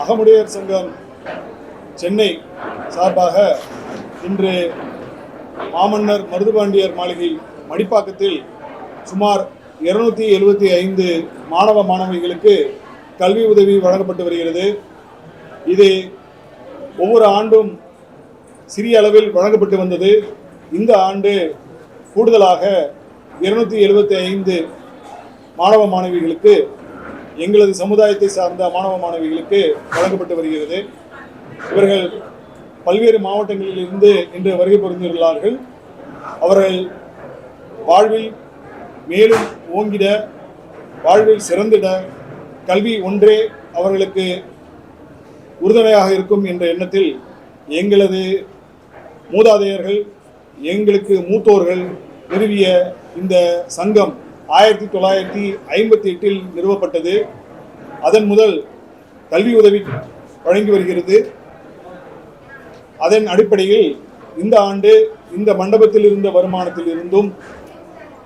அகமுடையர் சங்கம் சென்னை சார்பாக இன்று மாமன்னர் மருதுபாண்டியர் மாளிகை மடிப்பாக்கத்தில் சுமார் 275 மாணவ மாணவிகளுக்கு கல்வி உதவி வழங்கப்பட்டு வருகிறது. இது ஒவ்வொரு ஆண்டும் சிறிய அளவில் வழங்கப்பட்டு வந்தது. இந்த ஆண்டு கூடுதலாக 275 மாணவ மாணவிகளுக்கு, எங்களது சமுதாயத்தை சார்ந்த மாணவ மாணவிகளுக்கு வழங்கப்பட்டு வருகிறது. இவர்கள் பல்வேறு மாவட்டங்களில் இருந்து இன்று வருகை புரிந்துள்ளார்கள். அவர்கள் வாழ்வில் மேலும் ஓங்கிட, வாழ்வில் சிறந்திட கல்வி ஒன்றே அவர்களுக்கு உறுதுணையாக இருக்கும் என்ற எண்ணத்தில் எங்களது மூதாதையர்கள், எங்களுக்கு மூத்தோர்கள் நிறுவிய இந்த சங்கம் 1958 நிறுவப்பட்டது. அதன் முதல் கல்வி உதவி வழங்கி வருகிறது. அதன் அடிப்படையில் இந்த ஆண்டு இந்த மண்டபத்தில் இருந்த வருமானத்தில் இருந்தும்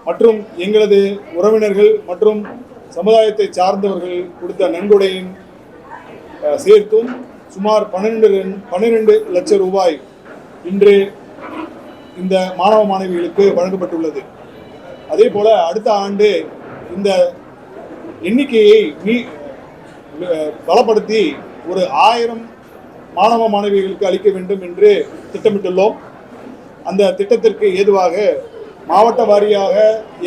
மற்றும் எங்களது உறவினர்கள் மற்றும் சமுதாயத்தை சார்ந்தவர்கள் கொடுத்த நன்கொடையின் சேர்த்தும் சுமார் 12 லட்சம் ரூபாய் இன்று இந்த மாணவ மாணவிகளுக்கு வழங்கப்பட்டுள்ளது. அதே போல அடுத்த ஆண்டு இந்த எண்ணிக்கையை பலப்படுத்தி ஒரு 1000 மாணவ மாணவிகளுக்கு அளிக்க வேண்டும் என்று திட்டமிட்டுள்ளோம். அந்த திட்டத்திற்கு ஏதுவாக மாவட்ட வாரியாக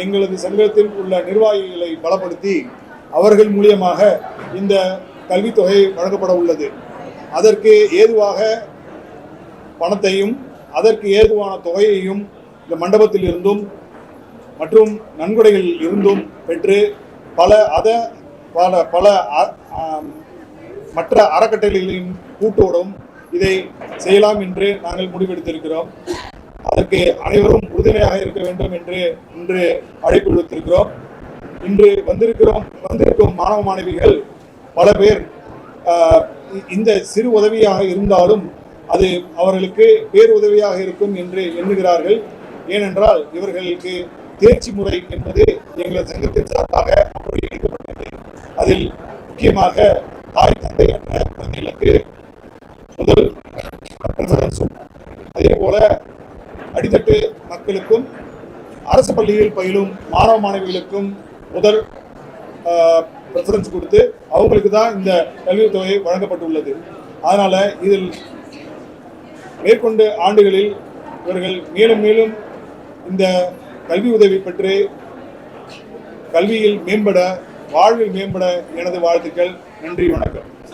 எங்களது சங்கத்தில் உள்ள நிர்வாகிகளை பலப்படுத்தி அவர்கள் மூலியமாக இந்த கல்வித்தொகை வழங்கப்பட உள்ளது. அதற்கு ஏதுவாக பணத்தையும் அதற்கு ஏதுவான தொகையையும் இந்த மண்டபத்தில் இருந்தும் மற்றும் நன்கொடைகளில் இருந்தும் பெற்று பல மற்ற அறக்கட்டளைகளின் கூட்டோடும் இதை செய்யலாம் என்று நாங்கள் முடிவெடுத்திருக்கிறோம். அதற்கு அனைவரும் உறுதுணையாக இருக்க வேண்டும் என்று இன்று அழைப்பு விடுத்திருக்கிறோம். இன்று வந்திருக்கும் மாணவ மாணவிகள் பல பேர் இந்த சிறு உதவியாக இருந்தாலும் அது அவர்களுக்கு பேருதவியாக இருக்கும் என்று எண்ணுகிறார்கள். ஏனென்றால் இவர்களுக்கு தேர்ச்சி முறை என்பது எங்கள் சங்கத்தின் சார்பாக அளிக்கப்பட்டது. அதில் முக்கியமாக தாய் தந்தை என்ற குழந்தைகளுக்கு முதல் பிரசரன்ஸும், அதே போல அடித்தட்டு மக்களுக்கும் அரசு பள்ளியில் பயிலும் மாணவ மாணவிகளுக்கும் முதல் பிரசரன்ஸ் கொடுத்து அவங்களுக்கு தான் இந்த கல்வித் தொகை வழங்கப்பட்டுள்ளது. அதனால இதில் மேற்கொண்ட ஆண்டுகளில் இவர்கள் மேலும் மேலும் இந்த கல்வி உதவி பெற்று கல்வியில் மேம்பட, வாழ்வில் மேம்பட எனது வாழ்த்துக்கள். நன்றி, வணக்கம்.